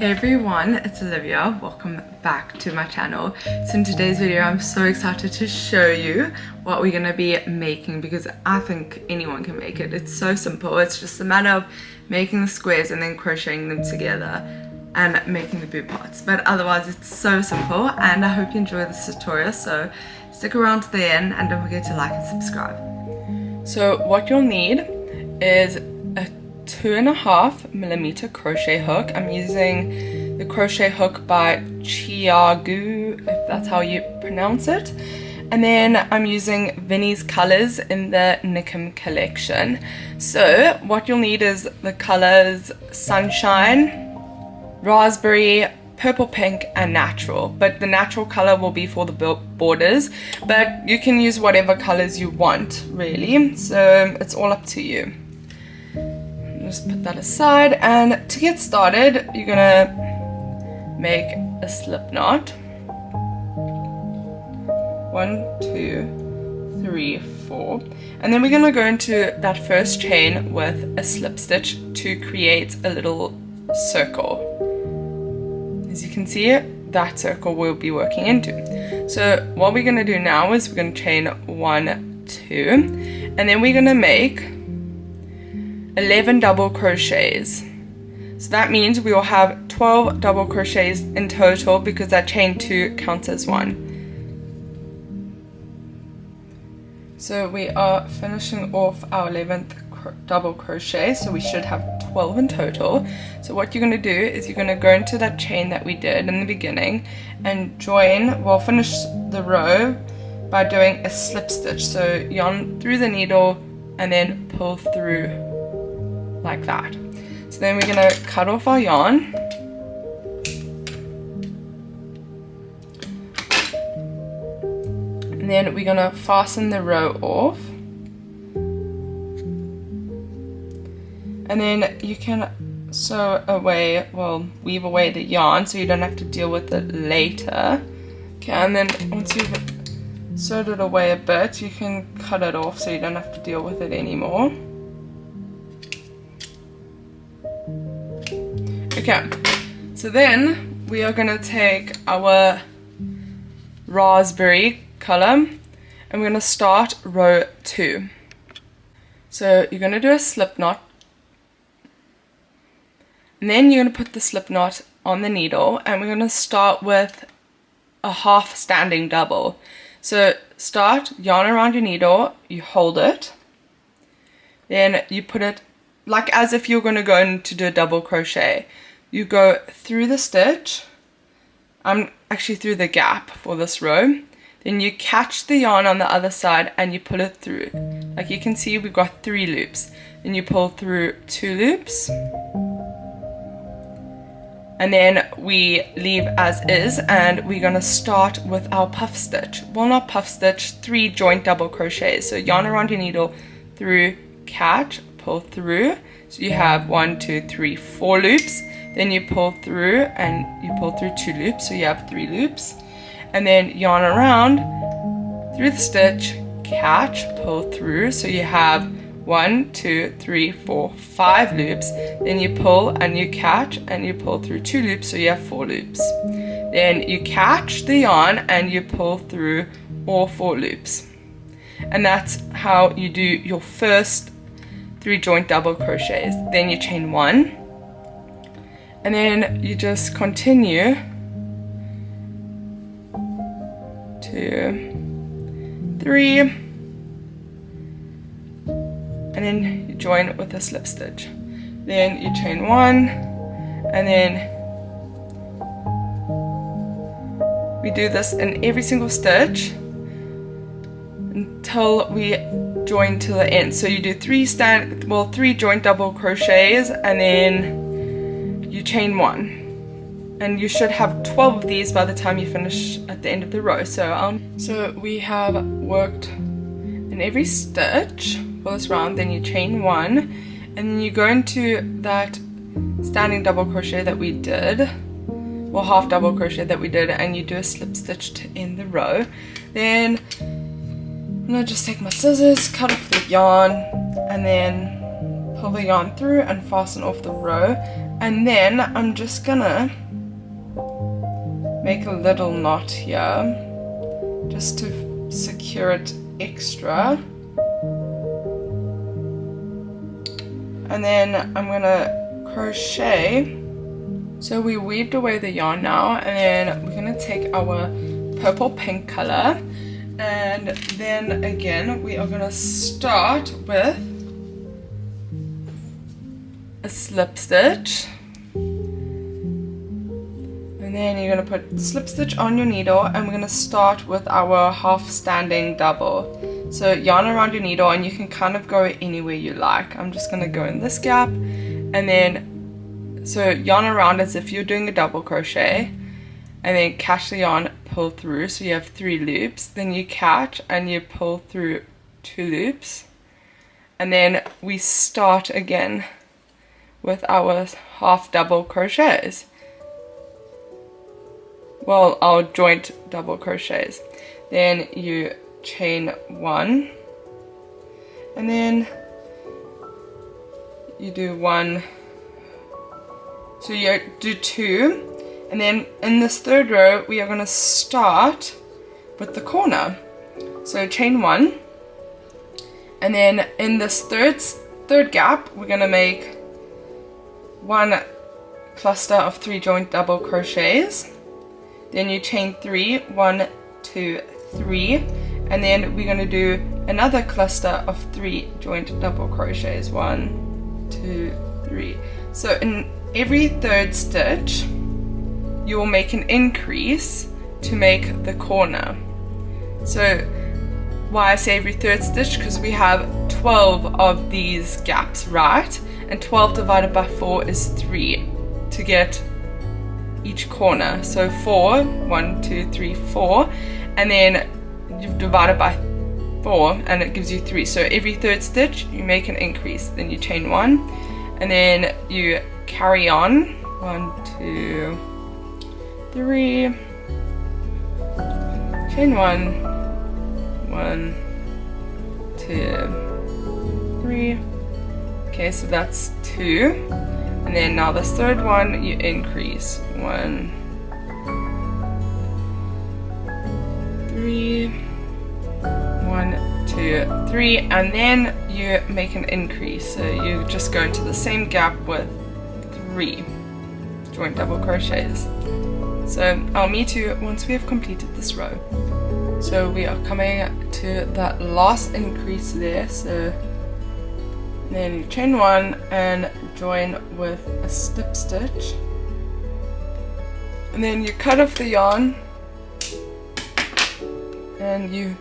Hey everyone, it's Olivia. Welcome back to my channel. So in today's video I'm so excited to show you what we're going to be making because I think anyone can make it. It's so simple. It's just a matter of making the squares and then crocheting them together and making the boot parts. But otherwise it's so simple and I hope you enjoy this tutorial. So stick around to the end and don't forget to like and subscribe. So what you'll need is a 2.5mm crochet hook. I'm using the crochet hook by Chiagu, if that's how you pronounce it. And then I'm using Vinnie's colors in the Nikim collection. So what you'll need is the colors Sunshine, Raspberry, Purple Pink, and Natural. But the natural color will be for the borders, but you can use whatever colors you want really, so it's all up to you. Just put that aside, and to get started you're gonna make a slip knot. 1, 2, 3, 4, and then we're gonna go into that first chain with a slip stitch to create a little circle. As you can see, that circle we'll be working into. So what we're gonna do now is we're gonna chain 1, 2, and then we're gonna make 11 double crochets. So that means we will have 12 double crochets in total because that chain 2 counts as 1. So we are finishing off our 11th double crochet, so we should have 12 in total. So what you're going to do is you're going to go into that chain that we did in the beginning and join, well, finish the row by doing a slip stitch. So yarn through the needle and then pull through like that. So then we're going to cut off our yarn. And then we're going to fasten the row off. And then you can sew away, well, weave away the yarn so you don't have to deal with it later. Okay, and then once you've sewed it away a bit, you can cut it off so you don't have to deal with it anymore. Okay, so then we are going to take our raspberry color and we're going to start row 2. So you're going to do a slip knot, and then you're going to put the slip knot on the needle, and we're going to start with a half standing double. So start, yarn around your needle, you hold it, then you put it like as if you're going to go in to do a double crochet. You go through the stitch, I'm actually through the gap for this row, then you catch the yarn on the other side and you pull it through. Like you can see, we've got 3 loops. Then you pull through 2 loops, and then we leave as is, and we're going to start with our puff stitch. Well, not puff stitch, 3 joint double crochets. So yarn around your needle, through, catch, pull through. So you have 1, 2, 3, 4 loops. Then you pull through and you pull through 2 loops, so you have 3 loops. And then yarn around through the stitch, catch, pull through, so you have 1, 2, 3, 4, 5 loops. Then you pull and you catch and you pull through 2 loops, so you have 4 loops. Then you catch the yarn and you pull through all 4 loops. And that's how you do your first 3 joint double crochets. Then you chain 1, and then you just continue 2, 3, and then you join with a slip stitch. Then you chain 1, and then we do this in every single stitch until we join to the end. So you do 3 joint double crochets, and then you chain 1, and you should have 12 of these by the time you finish at the end of the row. So we have worked in every stitch for this round. Then you chain 1, and then you go into that standing double crochet that we did, well, half double crochet that we did, and you do a slip stitch to end the row. Then I'm gonna just take my scissors, cut off the yarn, and then pull the yarn through and fasten off the row, and then I'm just gonna make a little knot here just to secure it extra, and then I'm gonna crochet. So we weaved away the yarn now, and then we're gonna take our purple pink color, and then again we are gonna start with a slip stitch, and then you're gonna put slip stitch on your needle, and we're gonna start with our half standing double. So yarn around your needle, and you can kind of go anywhere you like. I'm just gonna go in this gap, and then so yarn around as if you're doing a double crochet, and then catch the yarn, pull through, so you have 3 loops, then you catch and you pull through 2 loops, and then we start again with our half double crochets, well, our joint double crochets. Then you chain 1, and then you do 1, so you do 2, and then in this 3rd row we are going to start with the corner. So chain 1, and then in this third gap we're going to make 1 cluster of 3 joint double crochets. Then you chain 3, 1, 2, 3, and then we're going to do another cluster of 3 joint double crochets. 1, 2, 3. So in every 3rd stitch you will make an increase to make the corner. So why I say every 3rd stitch, because we have 12 of these gaps, right? And 12 divided by 4 is 3 to get each corner. So 4, 1, 2, 3, 4, and then you've divided by 4 and it gives you 3. So every 3rd stitch you make an increase, then you chain 1, and then you carry on 1, 2, 3, chain 1, 1, 2, 3. Okay, so that's 2, and then now this 3rd one you increase 1, 3, 1, 2, 3, and then you make an increase. So you just go into the same gap with 3 joint double crochets. So I'll meet you once we have completed this row. So we are coming to that last increase there, so then you chain 1 and join with a slip stitch, and then you cut off the yarn and you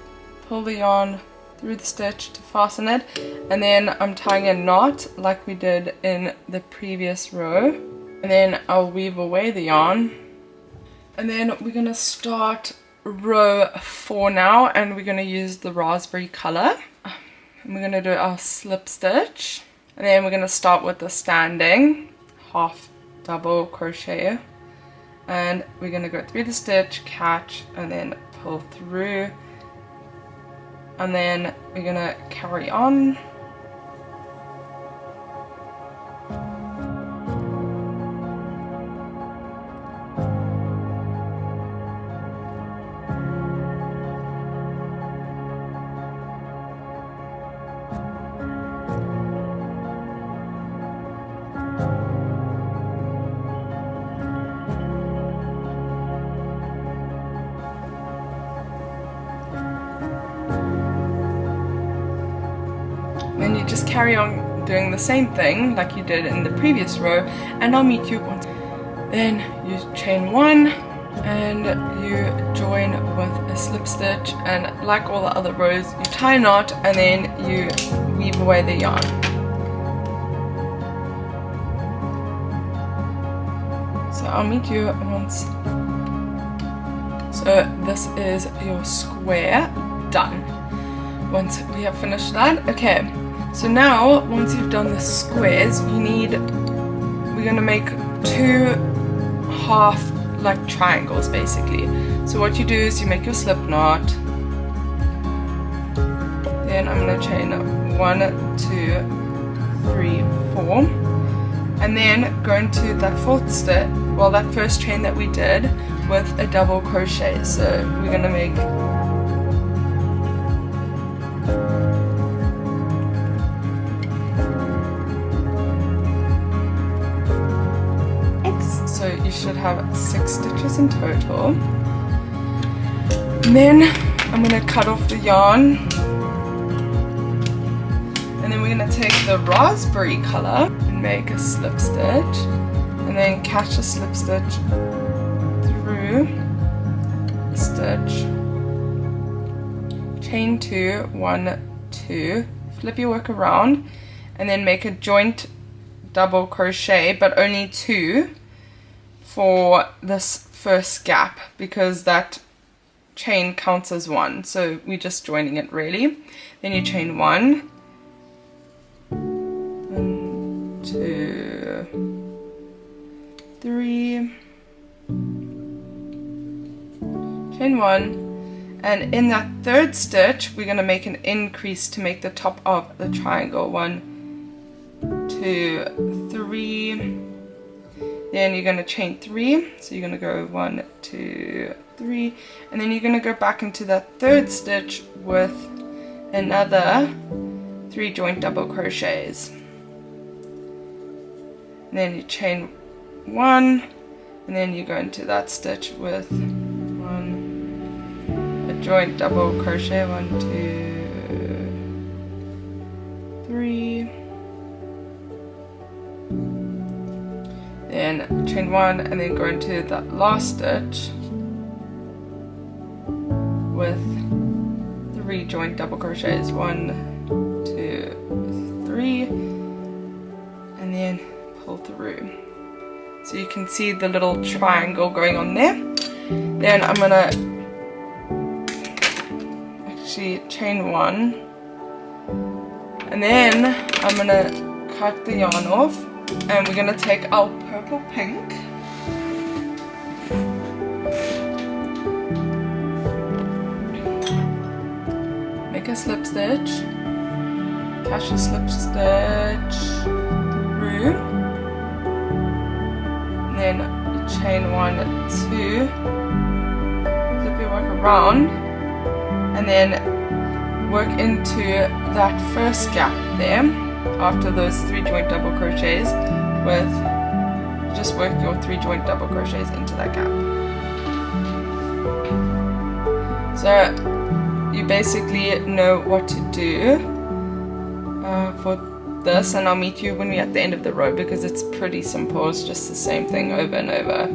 pull the yarn through the stitch to fasten it, and then I'm tying a knot like we did in the previous row, and then I'll weave away the yarn, and then we're going to start row 4 now, and we're going to use the raspberry color, and we're going to do our slip stitch, and then we're going to start with the standing half double crochet, and we're going to go through the stitch, catch, and then pull through, and then we're going to carry on. Then you just carry on doing the same thing like you did in the previous row, and I'll meet you once. Then you chain 1 and you join with a slip stitch, and like all the other rows you tie a knot and then you weave away the yarn. So I'll meet you once. So this is your square done. Once we have finished that, okay, so now once you've done the squares, we're gonna make 2 half like triangles basically. So what you do is you make your slip knot, then I'm gonna chain 1, 2, 3, 4, and then go into that fourth stitch, well, that first chain that we did with a double crochet. So we're going to make so you should have 6 stitches in total. And then I'm going to cut off the yarn, and then we're going to take the raspberry color and make a slip stitch, and then catch a slip stitch through the stitch, chain 2, 1, 2, flip your work around, and then make a joint double crochet, but only 2 for this first gap, because that chain counts as 1, so we're just joining it really. Then you chain 1, 2, 3, chain 1, and in that third stitch we're going to make an increase to make the top of the triangle. 1, 2, 3. Then you're going to chain 3, so you're going to go 1, 2, 3, and then you're going to go back into that third stitch with another 3 joint double crochets. And then you chain 1, and then you go into that stitch with 1, a joint double crochet, 1, 2, 3. Then chain 1, and then go into that last stitch with 3 joint double crochets, 1, 2, 3, and then pull through. So you can see the little triangle going on there. Then I'm gonna actually chain 1, and then I'm gonna cut the yarn off, and we're gonna take our purple pink, make a slip stitch, catch a slip stitch through, and then you chain 1, 2, flip your work around, and then work into that first gap there. After those 3 joint double crochets, with just work your 3 joint double crochets into that gap. So you basically know what to do for this, and I'll meet you when we're at the end of the row, because it's pretty simple. It's just the same thing over and over.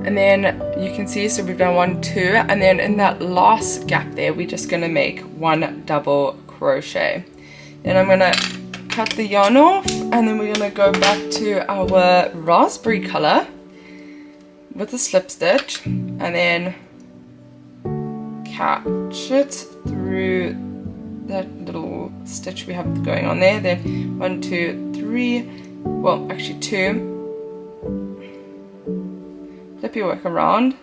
And then you can see, so we've done 1, 2, and then in that last gap there we're just going to make 1 double crochet. Then I'm going to cut the yarn off, and then we're going to go back to our raspberry color with a slip stitch, and then catch it through that little stitch we have going on there. Then 1, 2, 3, well actually 2, flip your work around,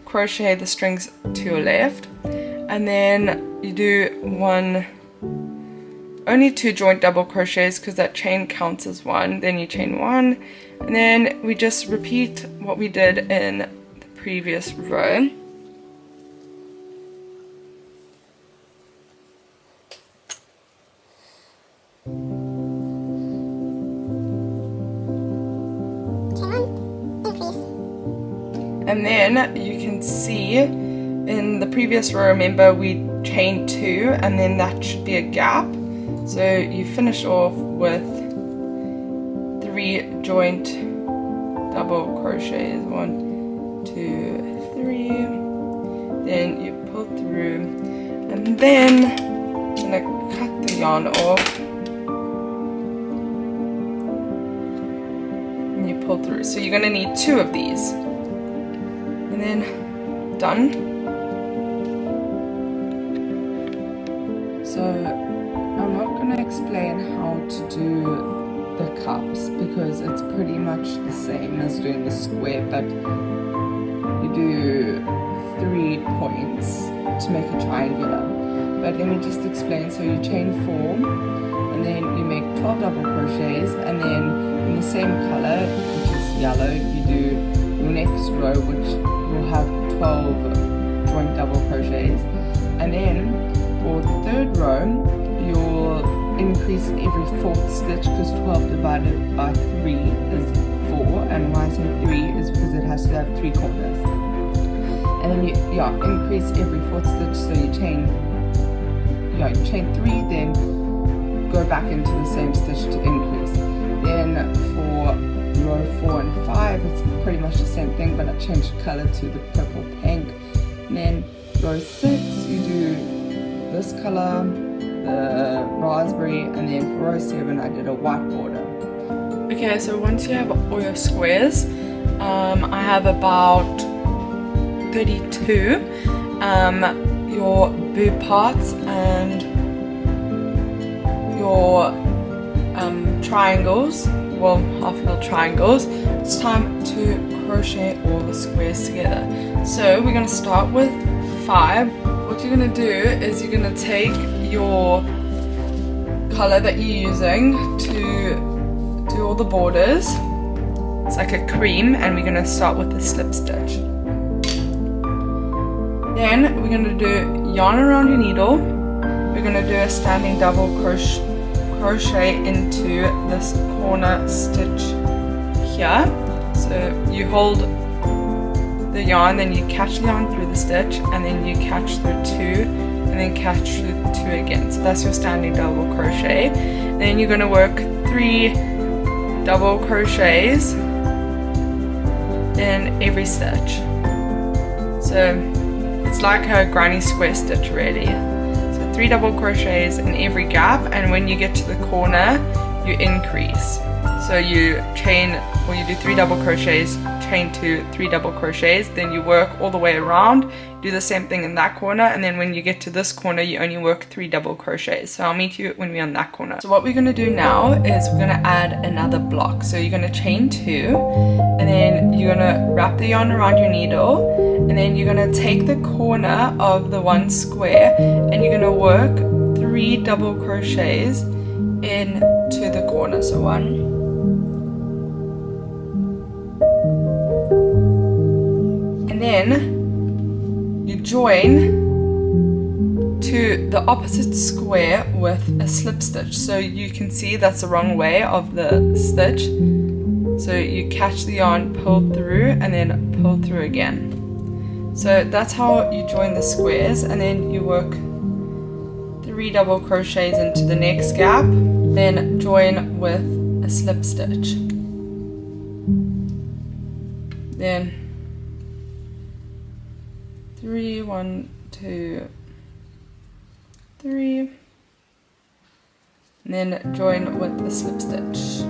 crochet the strings to your left, and then you do only 2 joint double crochets, because that chain counts as 1. Then you chain 1, and then we just repeat what we did in the previous row. And then you can see in the previous row, remember we chained 2, and then that should be a gap. So you finish off with 3 joint double crochets, 1, 2, 3. Then you pull through, and then I'm gonna cut the yarn off, and you pull through. So you're gonna need 2 of these. And then done. So I'm not going to explain how to do the cups, because it's pretty much the same as doing the square, but you do 3 points to make a triangular. but let me just explain. So you chain 4, and then you make 12 double crochets, and then in the same color, which is yellow, you do your next row, which will have 12 joint double crochets, and then for the third row, you'll increase every 4th stitch, because 12 divided by 3 is 4, and why I say 3 is because it has to have 3 corners. And then you increase every 4th stitch, so you chain 3, then go back into the same stitch to increase. Then for row 4 and 5, it's pretty much the same thing, but I changed the color to the purple pink. And then row 6, you do this color, the raspberry, and then for row 7 I did a white border. Okay, so once you have all your squares, I have about 32, your boob parts and your triangles, well, half-filled triangles. It's time to crochet all the squares together. So we're going to start with 5. What you're going to do is you're going to take your color that you're using to do all the borders. It's like a cream, and we're going to start with the slip stitch. Then we're going to do yarn around your needle. We're going to do a standing double crochet into this corner stitch here. So you hold the yarn, then you catch the yarn through the stitch, and then you catch through 2, and then catch through 2 again. So that's your standing double crochet. Then you're going to work 3 double crochets in every stitch. So it's like a granny square stitch really. So 3 double crochets in every gap, and when you get to the corner, you increase. So you chain, or you do 3 double crochets, chain 2, 3 double crochets, then you work all the way around, do the same thing in that corner, and then when you get to this corner, you only work 3 double crochets. So I'll meet you when we're on that corner. So what we're going to do now is we're going to add another block. So you're going to chain 2, and then you're going to wrap the yarn around your needle, and then you're going to take the corner of the one square, and you're going to work 3 double crochets into the corner. So 1, then you join to the opposite square with a slip stitch. So you can see that's the wrong way of the stitch. So you catch the yarn, pull through, and then pull through again. So that's how you join the squares, and then you work 3 double crochets into the next gap, then join with a slip stitch. Then 3, 1, 2, 3, and then join with a slip stitch,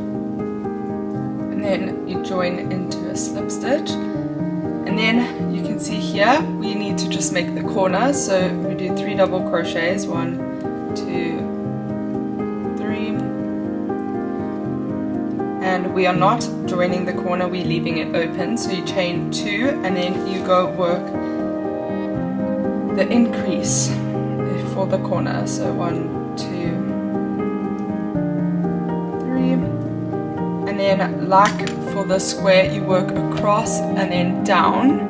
and then you join into a slip stitch, and then you can see here we need to just make the corner. So we do 3 double crochets, 1, 2, 3, and we are not joining the corner, we're leaving it open. So you chain 2, and then you go work the increase for the corner. So 1, 2, 3, and then like for the square, you work across and then down,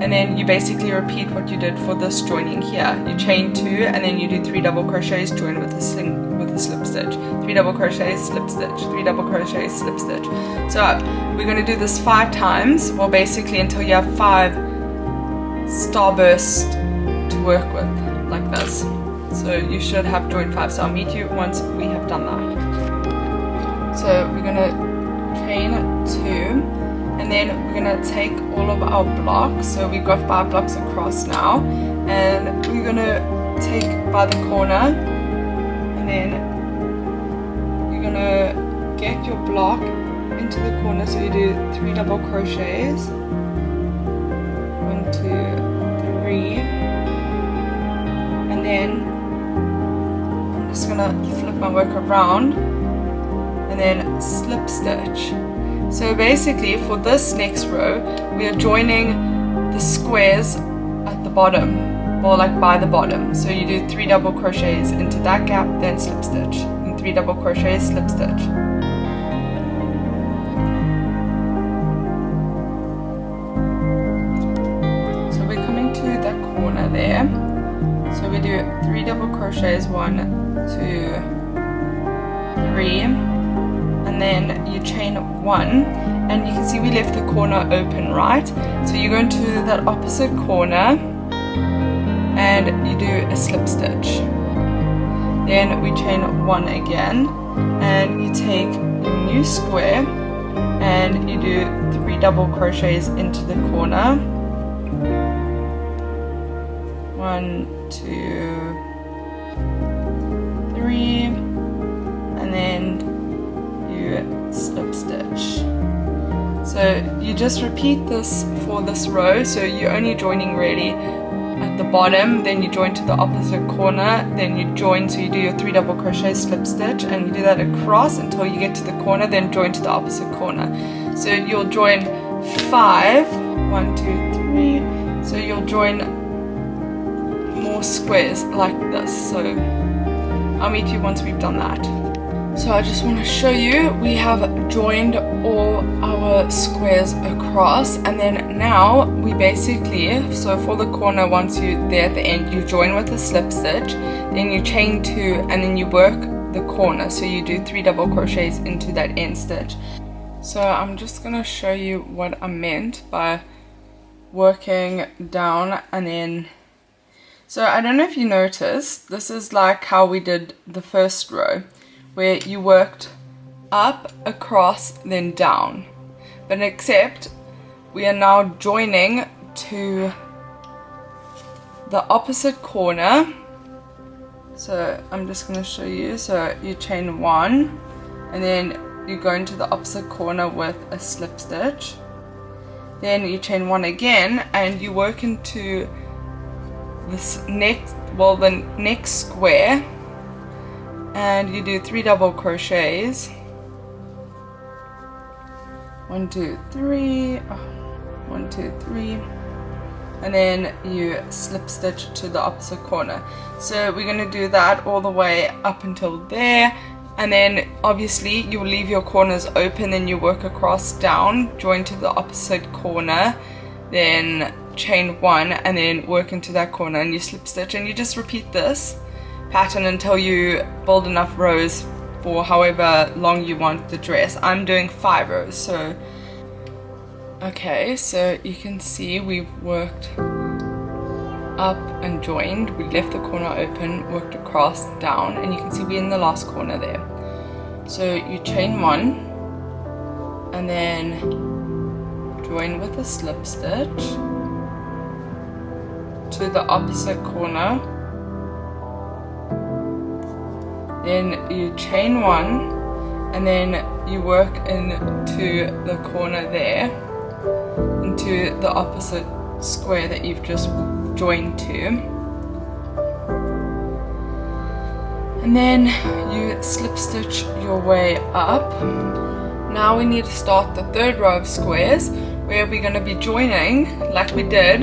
and then you basically repeat what you did for this joining here. You chain 2, and then you do 3 double crochets, join with a slip stitch, 3 double crochets, slip stitch, 3 double crochets, slip stitch. So we're going to do this 5 times, well basically until you have 5 starburst to work with, like this. So you should have joined 5. So I'll meet you once we have done that. So we're going to chain 2, and then we're going to take all of our blocks. So we've got 5 blocks across now, and we're going to take by the corner, and then you're going to get your block into the corner. So you do 3 double crochets, 1, 2, 3, and then I'm just going to flip my work around and then slip stitch. So basically for this next row we are joining the squares at the bottom, well, like by the bottom. So you do 3 double crochets into that gap, then slip stitch, and 3 double crochets, slip stitch. So we're coming to the corner there. So we do 3 double crochets, 1, 2, 3, and then you chain 1, and you can see we left the corner open, right? So you go into that opposite corner and you do a slip stitch. Then we chain 1 again, and you take your new square and you do 3 double crochets into the corner. 1, 2, 3, and then you slip stitch. So you just repeat this for this row. So you're only joining really at the bottom, then you join to the opposite corner, then you join, so you do your 3 double crochet, slip stitch, and you do that across until you get to the corner, then join to the opposite corner. So you'll join 5, 1, 2, 3. So you'll join more squares like this. So I'll meet you once we've done that. So I just want to show you, we have joined all our squares across, and then now we basically, so for the corner, once you're there at the end, you join with a slip stitch, then you chain 2, and then you work the corner. So you do 3 double crochets into that end stitch. So I'm just going to show you what I meant by working down and then. So I don't know if you noticed, this is like how we did the first row, where you worked up, across, then down. But except we are now joining to the opposite corner. So I'm just going to show you. So you chain 1, and then you go into the opposite corner with a slip stitch. Then you chain 1 again, and you work into this next, well, the next square, and you do 3 double crochets. 1, 2, 3, 1, 2, 3, and then you slip stitch to the opposite corner. So we're going to do that all the way up until there, and then obviously you will leave your corners open, then you work across, down, join to the opposite corner, then chain 1, and then work into that corner, and you slip stitch, and you just repeat this pattern until you build enough rows for however long you want the dress. I'm doing 5 rows. So okay, so you can see we've worked up and joined, we left the corner open, worked across, down, and you can see we're in the last corner there. So you chain 1 and then join with a slip stitch to the opposite corner, then you chain 1 and then you work into the corner there, into the opposite square that you've just joined to, and then you slip stitch your way up. Now we need to start the 3rd row of squares, where we're going to be joining like we did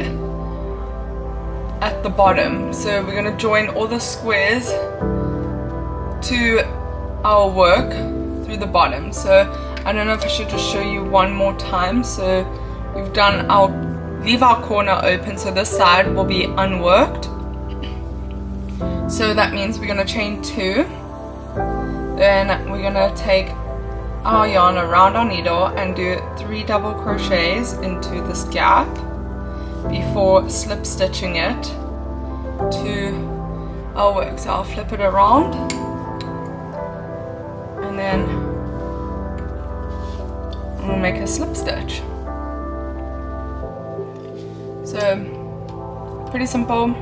at the bottom. So we're going to join all the squares to our work through the bottom. So I don't know if I should just show you one more time. So we've done leave our corner open, so this side will be unworked. So that means we're going to chain 2, then we're going to take our yarn around our needle and do 3 double crochets into this gap before slip stitching it to our work. So I'll flip it around, and then we'll make a slip stitch. So pretty simple.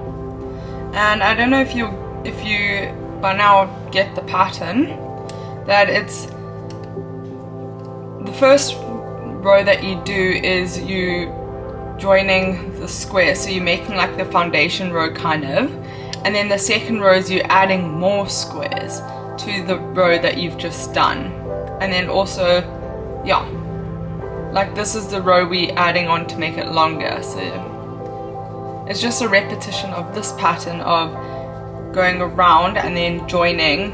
And I don't know if you by now get the pattern, that it's the first row that you do is you joining the square, so you're making like the foundation row kind of, and then the second row is you're adding more squares to the row that you've just done. And then also, yeah, like this is the row we're adding on to make it longer. So It's just a repetition of this pattern of going around and then joining,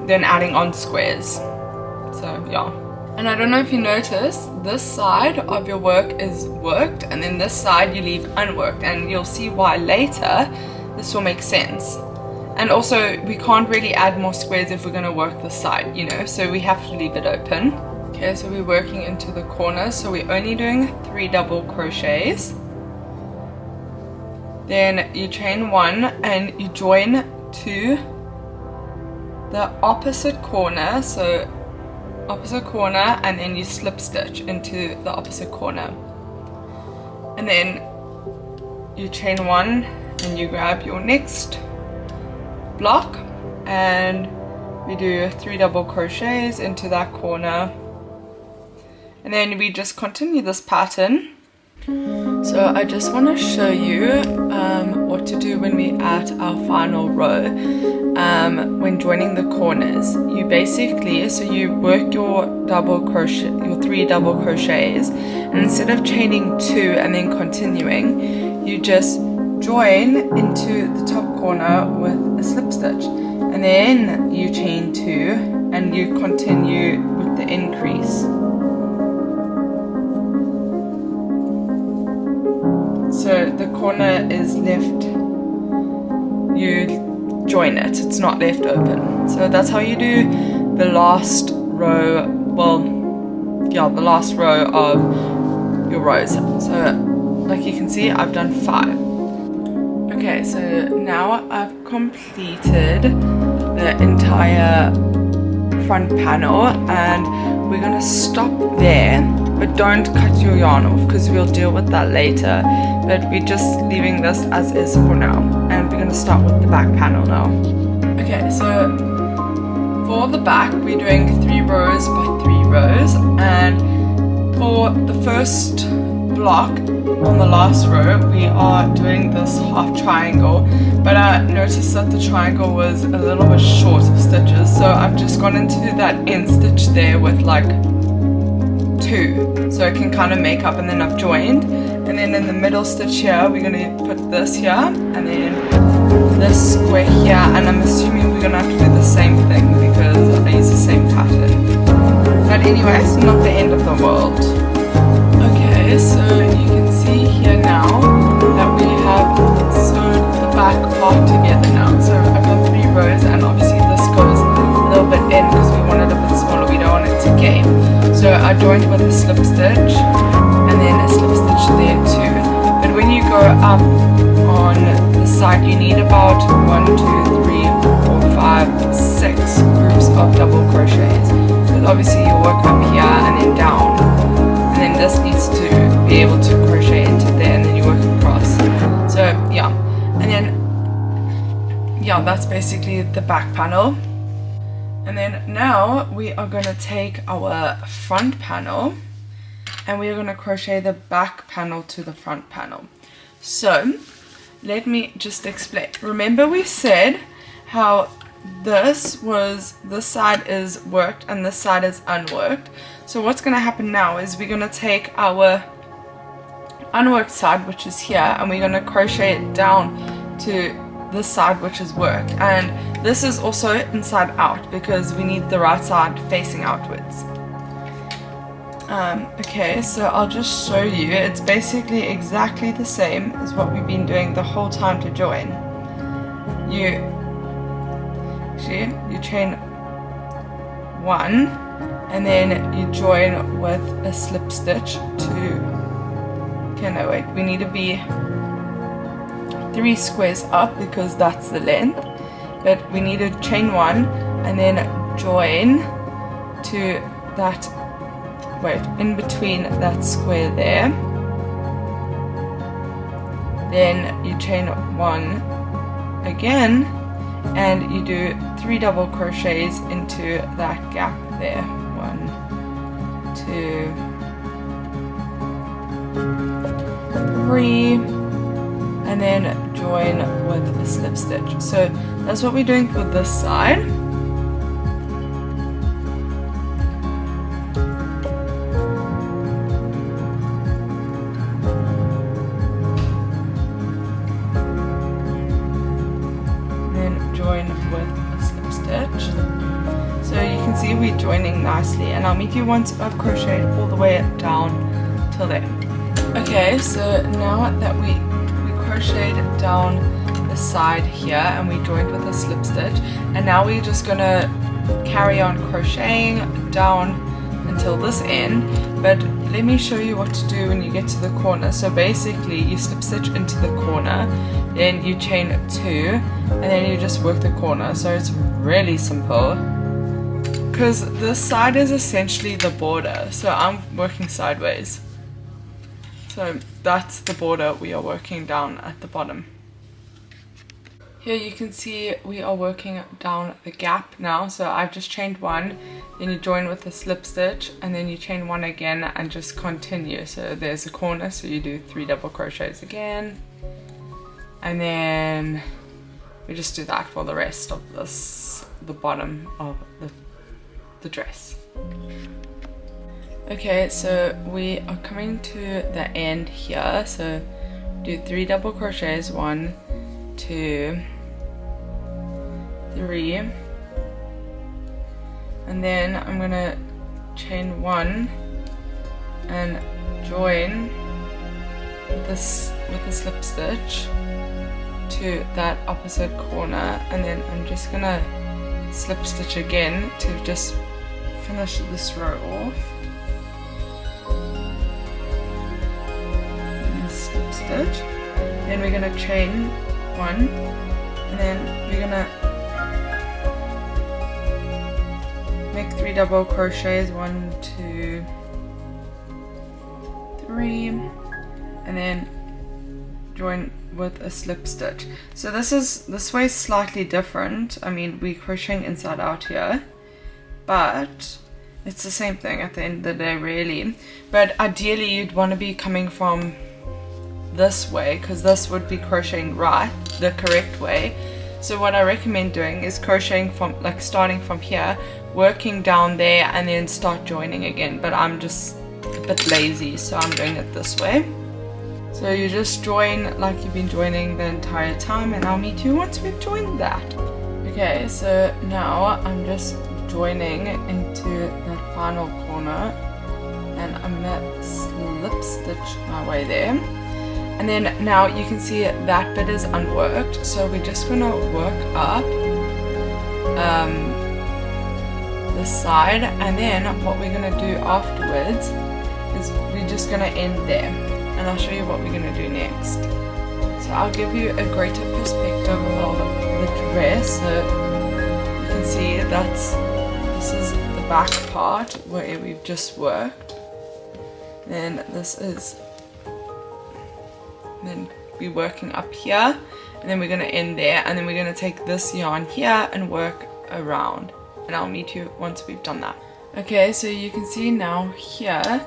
then adding on squares. So yeah. And I don't know if you notice, this side of your work is worked and then this side you leave unworked, and you'll see why later. This will make sense. And also we can't really add more squares if we're going to work this side, you know, so we have to leave it open. Okay, so we're working into the corner, so we're only doing 3 double crochets. Then you chain 1 and you join to the opposite corner, so opposite corner, and then you slip stitch into the opposite corner. And then you chain 1 and you grab your next block and we do 3 double crochets into that corner, and then we just continue this pattern. So I just want to show you what to do when we're at our final row. When joining the corners, you basically, so you work your double crochet, your 3 double crochets, and instead of chaining 2 and then continuing, you just join into the top corner with a slip stitch, and then you chain 2 and you continue with the increase. So the corner is left, you join it, it's not left open. So that's how you do the last row, well, yeah, the last row of your rows. So like you can see, I've done 5. Okay, so now I've completed the entire front panel and we're gonna stop there, but don't cut your yarn off because we'll deal with that later. But we're just leaving this as is for now, and we're gonna start with the back panel now. Okay, so for the back we're doing 3 rows by 3 rows, and for the first block on the last row we are doing this half triangle, but I noticed that the triangle was a little bit short of stitches, so I've just gone into that end stitch there with like 2 so I can kind of make up, and then I've joined, and then in the middle stitch here we're going to put this here and then this square here, and I'm assuming we're going to have to do the same thing because I use the same pattern. But anyway, it's not the end of the world. Okay, so you can see here now that we have sewed the back part together now. So I've done 3 rows, and obviously this goes a little bit in because we want it a bit smaller, we don't want it to gape. So I joined with a slip stitch and then a slip stitch there too. But when you go up on the side, you need about 1, 2, 3, 4, 5, 6 groups of double crochets. Because obviously you work up here and then down, and then this needs to be able to crochet into there, and then you work across. So yeah, and then yeah, that's basically the back panel. And then now we are going to take our front panel and we are going to crochet the back panel to the front panel. So let me just explain. Remember we said how this side is worked and this side is unworked. So what's going to happen now is we're going to take our unworked side, which is here, and we're going to crochet it down to this side, which is worked, and this is also inside out because we need the right side facing outwards. Okay, so I'll just show you. It's basically exactly the same as what we've been doing the whole time to join. You chain 1 and then you join with a slip stitch to, okay, no wait, we need to be 3 squares up because that's the length, but we need to chain 1 and then join to that, wait, in between that square there, then you chain 1 again and you do 3 double crochets into that gap there. 1, 2, 3, and then join with a slip stitch. So that's what we're doing for this side. join with a slip stitch. So you can see we're joining nicely, and I'll meet you once I've crocheted all the way down till there. Okay, so now that we crocheted down the side here and we joined with a slip stitch, and now we're just gonna carry on crocheting down until this end. But let me show you what to do when you get to the corner. So basically you slip stitch into the corner, then you chain 2, and then you just work the corner. So it's really simple, because this side is essentially the border, so I'm working sideways. So that's the border we are working down at the bottom. Here you can see we are working down the gap now. So I've just chained 1, then you join with a slip stitch, and then you chain 1 again and just continue. So there's a corner, so you do 3 double crochets again, and then we just do that for the rest of this, the bottom of the dress. Okay, so we are coming to the end here, so do 3 double crochets, 1, 2, 3, and then I'm gonna chain 1 and join with the slip stitch to that opposite corner, and then I'm just gonna slip stitch again to just finish this row off. And slip stitch. Then we're gonna chain 1, and then we're gonna make 3 double crochets, 1, 2, 3, and then join with a slip stitch. So this way is slightly different. I mean, we're crocheting inside out here, but it's the same thing at the end of the day, really. But ideally you'd want to be coming from this way, because this would be crocheting right, the correct way. So what I recommend doing is crocheting from, like, starting from here, working down there, and then start joining again. But I'm just a bit lazy, so I'm doing it this way. So you just join like you've been joining the entire time, and I'll meet you once we've joined that. Okay, so now I'm just joining into that final corner, and I'm gonna slip stitch my way there. And then now you can see that bit is unworked, so we're just gonna work up this side, and then what we're gonna do afterwards is we're just gonna end there, and I'll show you what we're gonna do next. So I'll give you a greater perspective of the dress. So you can see this is the back part where we've just worked, then this is, then we're working up here, and then we're going to end there, and then we're going to take this yarn here and work around, and I'll meet you once we've done that. Okay, so you can see now here,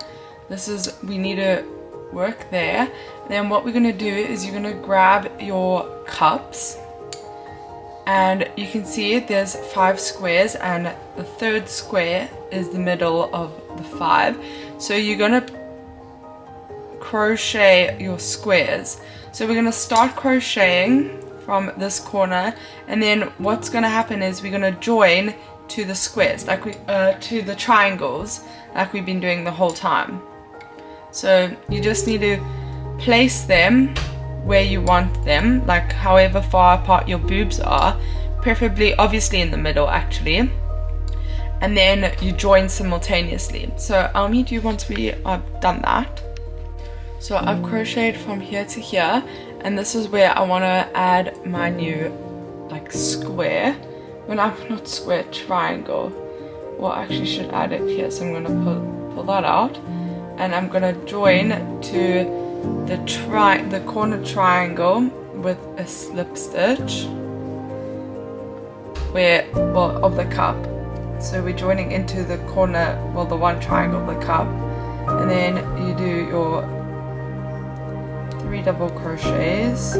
this is, we need to work there, and then what we're going to do is you're going to grab your cups, and you can see there's 5 squares, and the 3rd square is the middle of the 5. So you're going to crochet your squares. So we're going to start crocheting from this corner, and then what's going to happen is we're going to join to the squares, like to the triangles, like we've been doing the whole time. So you just need to place them where you want them, like however far apart your boobs are, preferably obviously in the middle actually, and then you join simultaneously. So I'll meet you once we have done that. So I've crocheted from here to here, and this is where I want to add my new like square, well, not square, triangle. Well, I actually should add it here, so I'm going to pull that out, and I'm going to join to the corner triangle with a slip stitch of the cup. So we're joining into the corner, the one triangle of the cup, and then you do your 3 double crochets,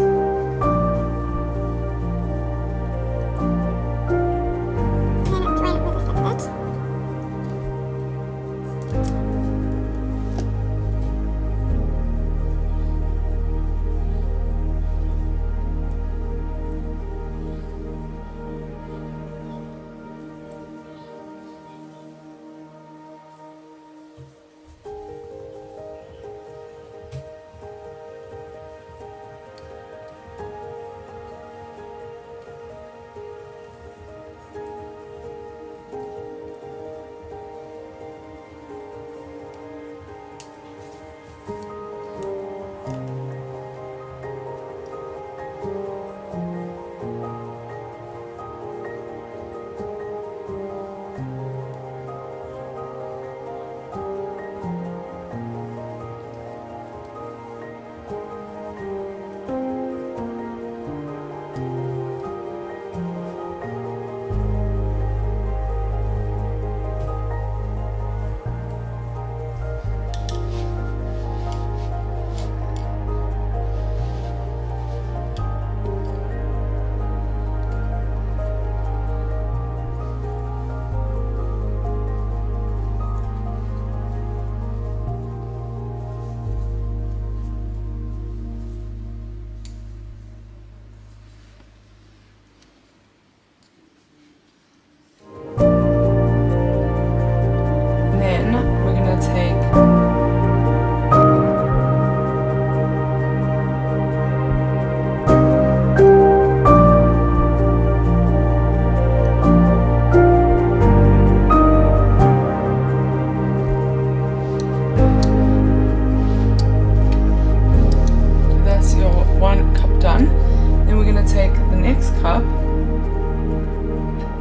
cup.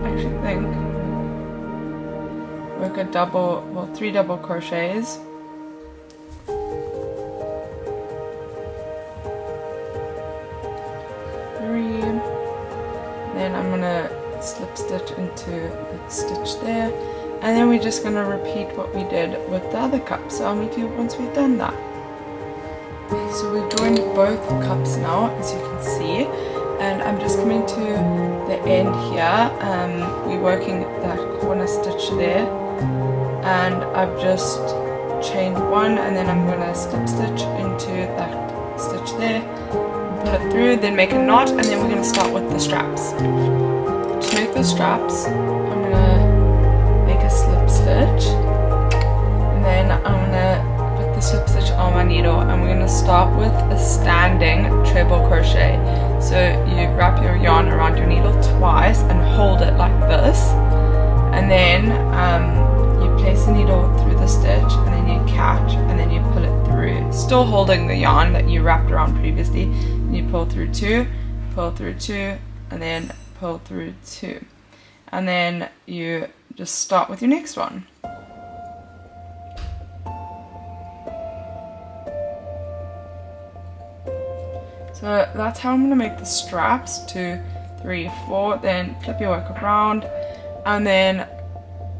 I actually think work a double, well, 3 double crochets. Then I'm gonna slip stitch into the stitch there, and then we're just gonna repeat what we did with the other cup. So I'll meet you once we've done that. Okay, so we've joined both cups now, as you can see, and I'm just coming to the end here. We're working that corner stitch there, and I've just chained 1, and then I'm gonna slip stitch into that stitch there. Pull it through, then make a knot, and then we're going to start with the straps. To make the straps, I'm going to make a slip stitch, and then I'm going to put the slip stitch on my needle, and we're going to start with a standing treble crochet. So you wrap your yarn around your needle twice and hold it like this, and then you place the needle through the stitch, and then you catch, and then you pull it through, still holding the yarn that you wrapped around previously. You pull through 2, pull through 2, and then pull through 2, and then you just start with your next one. So that's how I'm going to make the straps. 2, 3, 4, then flip your work around, and then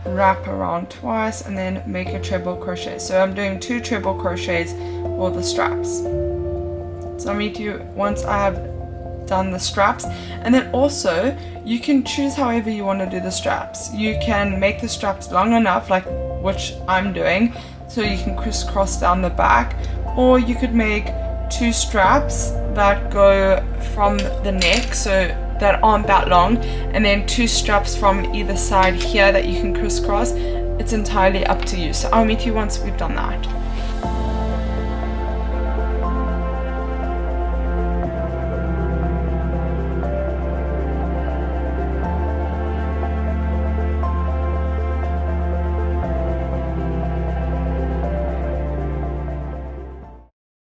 wrap around twice, and then make a treble crochet. So I'm doing 2 treble crochets for the straps. So I'll meet you once I have done the straps, and then also you can choose however you want to do the straps. You can make the straps long enough, like which I'm doing, so you can crisscross down the back, or you could make 2 straps that go from the neck, so that aren't that long, and then 2 straps from either side here that you can crisscross. It's entirely up to you. So I'll meet you once we've done that.